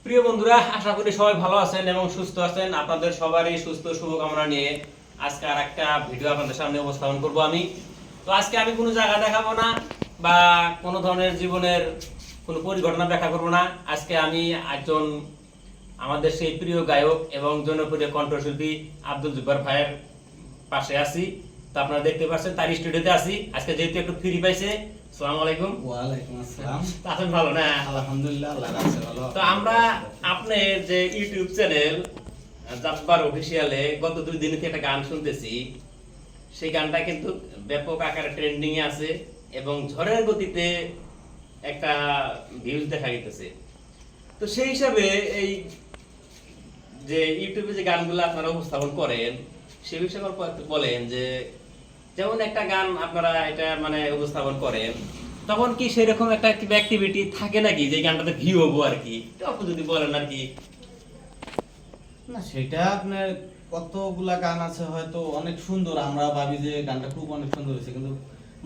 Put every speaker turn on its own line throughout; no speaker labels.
প্রিয় বন্ধুরা, আশা করি সবাই ভালো আছেন এবং সুস্থ আছেন। আপনাদের সবারই সুস্থ শুভকামনা নিয়ে আজকে আর একটা ভিডিও আপনাদের সামনে উপস্থাপন করব আমি। তো আজকে আমি কোনো জায়গা দেখাবো না বা কোনো ধরনের জীবনের কোনো পরিঘটনা ব্যাখ্যা করব না। আজকে আমি একজন আমাদের সেই প্রিয় গায়ক এবং জনপ্রিয় কণ্ঠশিল্পী আব্দুল জব্বার ভাইয়ের পাশে আছি। তো আপনারা দেখতে পাচ্ছেন তার স্টুডিওতে আছি। আজকে যেহেতু একটু ফ্রি পাইছে, আসসালামু আলাইকুম।
ওয়ালাইকুম আসসালাম।
আছেন ভালো না?
আলহামদুলিল্লাহ, আল্লাহ রাখছে ভালো।
তো আমরা আপনার যে ইউটিউব চ্যানেল জাব্বার অফিসিয়ালে গত 2 দিন থেকে একটা গান শুনতেছি। সেই গানটা কিন্তু ব্যাপক আকারে ট্রেন্ডিং এ আছে এবং ঝড়ের গতিতে একটা ভিউজ দেখা গেছে। তো সেই হিসাবে এই যে ইউটিউবে যে গানগুলো আপনারা উপস্থাপন করেন সেই বিষয়ে অল্প একটু বলেন যে যেমন একটা গান আপনারা এটা মানে উপস্থাপন করেন, তখন কি সেরকম একটা অ্যাক্টিভিটি থাকে নাকি যে গানটাতে ভিউ হবো আর কি? একটু অল্প যদি বলেন আর কি।
না, সেটা আপনার কতগুলা গান আছে, হয়তো অনেক সুন্দর, আমরা ভাবি যে গানটা খুব অনেক সুন্দর হয়েছে, কিন্তু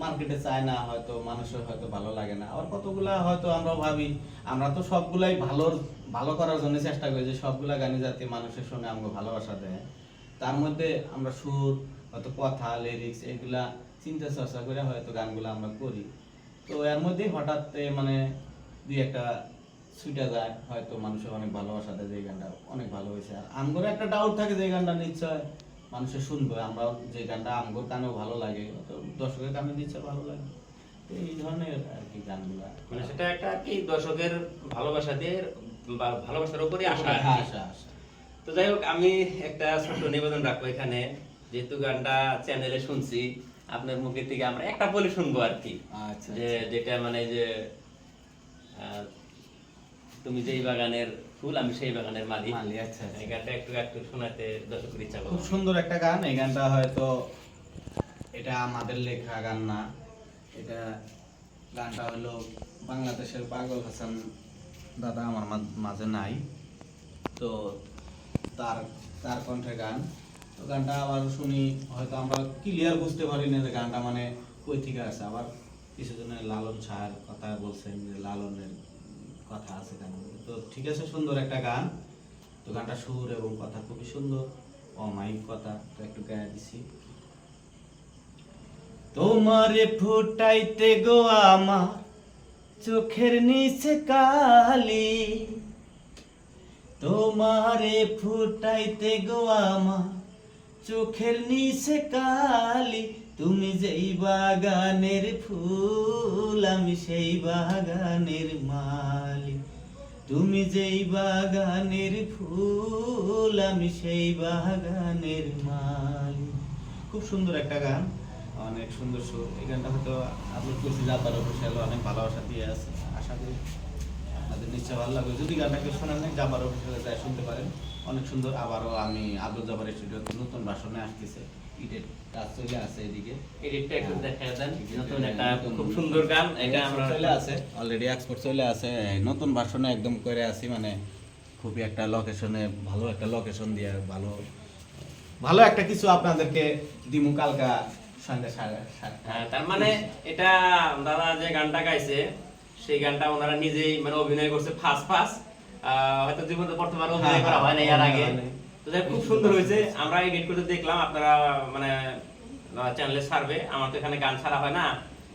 মার্কেটে চায় না, হয়তো মানুষের হয়তো ভালো লাগে না। আবার কতগুলা হয়তো আমরা ভাবি, আমরা তো সবগুলাই ভালো করার জন্য চেষ্টা করি যে সবগুলা গানই যাতে মানুষের শুনে আমাকে ভালোবাসা দেয়। তার মধ্যে আমরা সুর, হয়তো কথা, লিরিক্স এগুলা চিন্তা চর্চা করে হয়তো গানগুলো আমরা করি। তো এর মধ্যে হঠাৎ মানে দুই একটা ছুটে যায়, হয়তো মানুষের অনেক ভালোবাসা দেয় যে এই গানটা অনেক ভালো হয়েছে। আর আমগোর একটা ডাউট থাকে যে এই গানটা নিশ্চয় মানুষের শুনবে, আমরা যে গানটা আমগোর কানেও ভালো লাগে, তো দর্শকের কানে নিশ্চয় ভালো লাগে। তো এই ধরনের আর কি গানগুলা,
মানে সেটা একটা কি দর্শকের ভালোবাসা দিয়ে বা ভালোবাসার উপরই আশা আর কি।
আশা আশা।
তো যাই হোক, আমি একটা ছোট নিবেদন রাখবো এখানে, যেহেতু গানটা চ্যানেলে শুনছি আপনার মুখের থেকে আমরা একটা বলে শুনবো আর কি।
আচ্ছা,
যে যেটা মানে যে তুমি যেই বাগানের ফুল আমি সেই বাগানের মালি।
আচ্ছা আচ্ছা।
এই গানটা একটু একটু শোনাতে দর্শকের ইচ্ছা করো।
খুব সুন্দর একটা গান। এই গানটা হয়তো এটা আমাদের লেখা গান না, এটা গানটা হলো বাংলাদেশের পাগল হাসান দাদা আমার মাঝে নাই, তো তার তার কণ্ঠে গান। তো গানটা আবার শুনি, হয়তো আমরা ক্লিয়ার বুঝতে পারি না যে গানটা মানে কই থেকে আছে। আবার কিছুজনের লালন ছায়ার কথা বলছেন যে লালনের কথা আছে গানের মধ্যে। তো ঠিক আছে, সুন্দর একটা গান। তো গানটা সুর এবং কথা খুবই সুন্দর, অমায়িক কথা। তো একটু গায়ে দিছি। তোমারে ফুটাইতে গো আমার চোখের নিচে কালি, তোমারে ফুটাইতে গো আমার চোখের নিচে কালি, তুমি যেই বাগানের ফুল আমি সেই বাগানের মালি, তুমি যেই বাগানের ফুল আমি সেই বাগানের মালি। খুব সুন্দর একটা গান, অনেক সুন্দর সুর। এই গানটা হয়তো আপলোড করছি জাপার অফিসিয়ালে, অনেক ভালোবাসা দিয়ে আছে। আশা করি আপনাদের নিশ্চয় ভালো লাগবে। যদি গানটাকে শোনেন না, জাপার অফিসিয়ালে যায় শুনতে পারেন, অনেক সুন্দর। আবারও আমি আব্দুল জব্বার স্টুডিওতে নতুন ভার্সনে আসতেছে, ইডের কাজ চলে আছে এদিকে।
এডিটটা একটু দেখায় দেন। নতুন একটা খুব সুন্দর গান, এটা আমরা
চলে আছে, অলরেডি এক্সপোর্ট চলে আছে। নতুন ভার্সনে একদম করে আছি, মানে খুবই একটা লোকেশনে, ভালো একটা লোকেশন দিয়ে ভালো ভালো একটা কিছু আপনাদেরকে দিমু কালকা সন্ধ্যা সাড়ে
হ্যাঁ, তার মানে এটা দাদা যে গানটা গাইছে সেই গানটা ওনারা নিজেই মানে অভিনয় করছে ফার্স্ট হয়তো জীবনে বর্তমানে অভিনয় করা হয় না এর আগে। তো যাই হোক, খুব সুন্দর হয়েছে। আমরা এডিট করতে দেখলাম, আপনারা মানে চ্যানেলে ছাড়বে, আমার তো এখানে গান ছাড়া হয় না,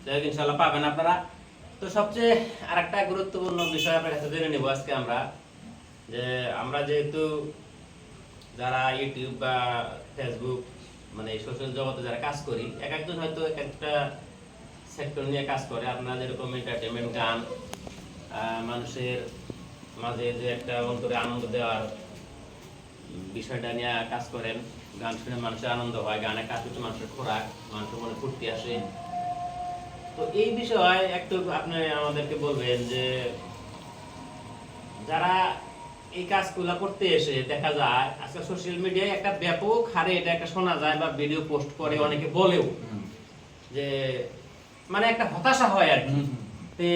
যাই হোক ইনশাআল্লাহ পাবেন আপনারা। তো সবচেয়ে আরেকটা গুরুত্বপূর্ণ বিষয় আপনার কাছে জেনে নেব আজকে আমরা, যে আমরা যেহেতু যারা ইউটিউব বা ফেসবুক মানে সোশ্যাল জগতে যারা কাজ করি, এক একজন হয়তো এক একটা সেক্টর নিয়ে কাজ করে। আপনারা যেরকম এন্টারটেনমেন্ট, গান, মানুষের মাঝে যে একটা অন্তরে আনন্দ দেওয়ার বিষয়টা নিয়ে কাজ করেন। গান শুনে মানুষের আনন্দ হয়, গানে কাজ করতে মানুষের খোরাক, মানুষের মনে ফুর্তি আসে। তো এই বিষয়ে একটু আপনি আমাদেরকে বলবেন যে যারা এই কাজগুলো করতে এসে দেখা যায় আজকে সোশ্যাল মিডিয়ায় একটা ব্যাপক হারে এটা একটা শোনা যায় বা ভিডিও পোস্ট করে, অনেকে বলেও যে মানে একটা হতাশা হয় আর কি। তে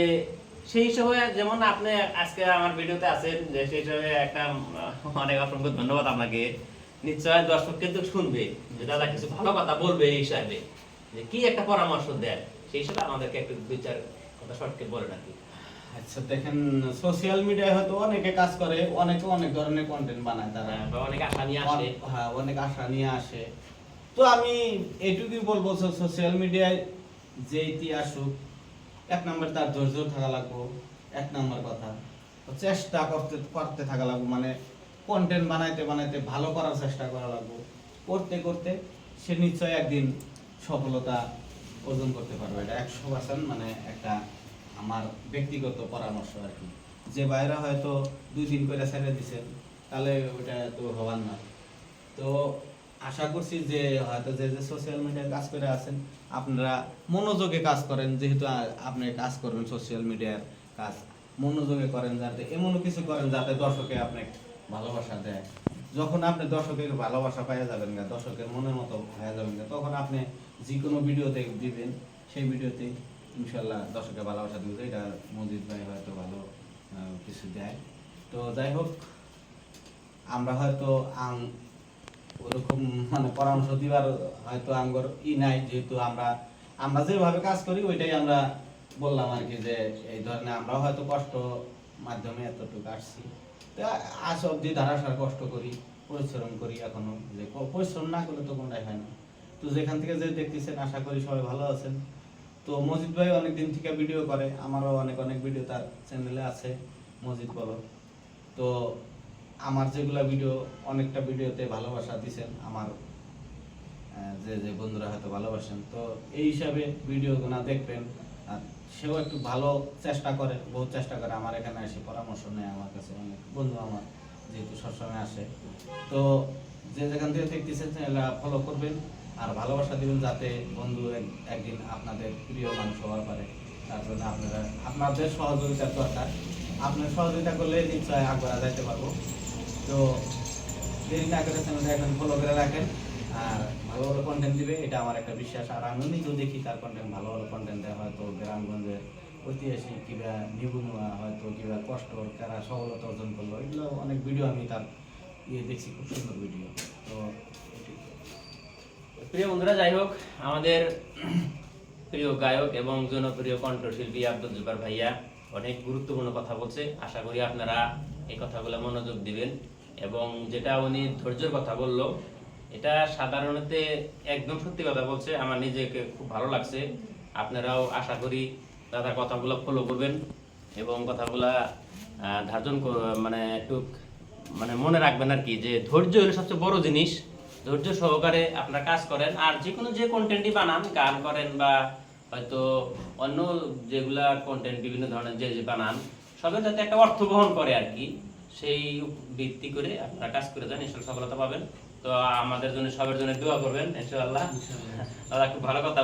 সেই হিসেবে যেমন আপনি আজকে আমার ভিডিওতে আছেন, যে সেই হিসেবে একটা অনেক অসংখ্য ধন্যবাদ আপনাকে। নিশ্চয় দর্শক কিন্তু শুনবে যে দাদা কিছু ভালো কথা বলবে, এই হিসাবে যে কি একটা পরামর্শ দেয়, সেই হিসাবে আমাদেরকে একটু 2-4 কথা শর্টকে বলেন আর কি।
আচ্ছা দেখেন, সোশ্যাল মিডিয়ায় হয়তো অনেকে কাজ করে, অনেকে অনেক ধরনের কন্টেন্ট বানায় তারা,
বা অনেক আশা নিয়ে আসে।
হ্যাঁ অনেক আশা নিয়ে আসে। তো আমি এইটুকুই বলবো, সোশ্যাল মিডিয়ায় যেইটি আসুক, এক নম্বর তার ধৈর্য থাকা লাগবো, এক নম্বর কথা চেষ্টা করতে করতে থাকা লাগবো, মানে কন্টেন্ট বানাইতে বানাইতে ভালো করার চেষ্টা করা লাগবো, করতে করতে সে নিশ্চয় একদিন সফলতা অর্জন করতে পারবে। এটা 100% মানে একটা আমার ব্যক্তিগত পরামর্শ আর কি। যে বাইরে হয়তো 2 দিন করে ছেড়ে দিচ্ছেন, তাহলে ওটা তো হবার না। তো আশা করছি যে হয়তো যে যে সোশ্যাল মিডিয়ায় কাজ করে আছেন, আপনারা মনোযোগে কাজ করেন, যেহেতু আপনি কাজ করবেন সোশ্যাল মিডিয়ার কাজ, মনোযোগে করেন, যাতে এমনও কিছু করেন যাতে দর্শকে আপনাকে ভালোবাসা দেয়। যখন আপনি দর্শকের ভালোবাসা পাইয়া যাবেন না, দর্শকের মনের মতো হয়ে যাবেন না, তখন আপনি যে কোনো ভিডিওতে দিবেন, সেই ভিডিওতে ইনশাল্লাহ দর্শকের ভালোবাসা দিবে। এটা মজিদ ভাই হয়তো ভালো কিছু দেয়। তো যাই হোক, আমরা হয়তো ওরকম মানে পরামর্শ দিবার হয়তো আঙ্গর নাই, যেহেতু আমরা যেভাবে কাজ করি ওইটাই আমরা বললাম আর কি, যে এই ধরনের আমরা হয়তো কষ্ট মাধ্যমে এতটুকু আসছি। তো আজ অব্দি ধারাসার কষ্ট করি, পরিশ্রম করি এখনো, যে পরিশ্রম না করলে তো কোনটাই হয় না। তো যেখান থেকে যে দেখতেছেন, আশা করি সবাই ভালো আছেন। তো মজিদ ভাই অনেকদিন থেকে ভিডিও করে, আমারও অনেক অনেক ভিডিও তার চ্যানেলে আছে, মজিদ বলো। তো আমার যেগুলা ভিডিও, অনেকটা ভিডিওতে ভালোবাসা দিছেন আমার যে যে বন্ধুরা হয়তো ভালোবাসেন, তো এই হিসাবে ভিডিওগুলো দেখবেন। আর সেও একটু ভালো চেষ্টা করে, বহুত চেষ্টা করে, আমার এখানে এসে পরামর্শ নেয়, আমার কাছে অনেক বন্ধু আমার যেহেতু সবসময় আসে। তো যে যেখান থেকে দেখতেছেন চ্যানেলটা ফলো করবেন আর ভালোবাসা দিবেন, যাতে বন্ধু একদিন আপনাদের প্রিয় মানুষ হওয়ার পারে। তার জন্য আপনাদের সহযোগিতার দরকার। আপনার সহযোগিতা করলে নিশ্চয় আগ্রহ যাইতে পারবো। তো দেরি না করে চ্যানেলটা এখন ফলো করে রাখেন, আর ভালো ভালো কন্টেন্ট দিবে, এটা আমার একটা বিশ্বাস। আর আমি নিজেও দেখি তার কন্টেন্ট, ভালো ভালো কন্টেন্ট দেয়, হয়তো গ্রামগঞ্জের ঐতিহাসিক কিংবা নিপুণরা হয়তো কিংবা কষ্ট তারা সফলতা অর্জন করলো, এগুলো অনেক ভিডিও আমি তার দেখছি, খুব সুন্দর ভিডিও। তো
প্রিয় বন্ধুরা, যাই হোক, আমাদের প্রিয় গায়ক এবং জনপ্রিয় কণ্ঠশিল্পী আব্দুল জব্বার ভাইয়া অনেক গুরুত্বপূর্ণ কথা বলছে। আশা করি আপনারা এই কথাগুলো মনোযোগ দিবেন। এবং যেটা উনি ধৈর্যের কথা বললো, এটা সাধারণত একদম সত্যি কথা বলছে, আমার নিজেকে খুব ভালো লাগছে। আপনারাও আশা করি দাদার কথাগুলো ফলো করবেন এবং কথাগুলা ধার্য মানে একটু মানে মনে রাখবেন আর কি, যে ধৈর্য হলো সবচেয়ে বড় জিনিস। ধৈর্য সহকারে আপনারা কাজ করেন, আর যে কোনো যে কন্টেন্টই বানান, গান করেন বা হয়তো অন্য যেগুলা কন্টেন্ট বিভিন্ন ধরনের যে বানান, সবের যাতে একটা অর্থ বহন করে আর কি, সেই ভিত্তি করে আপনারা কাজ করে যান, ইনশাআল্লাহ সফলতা পাবেন। তো আমাদের জন্য, সবার জন্য দোয়া করবেন ইনশাআল্লাহ। দাদা খুব ভালো কথা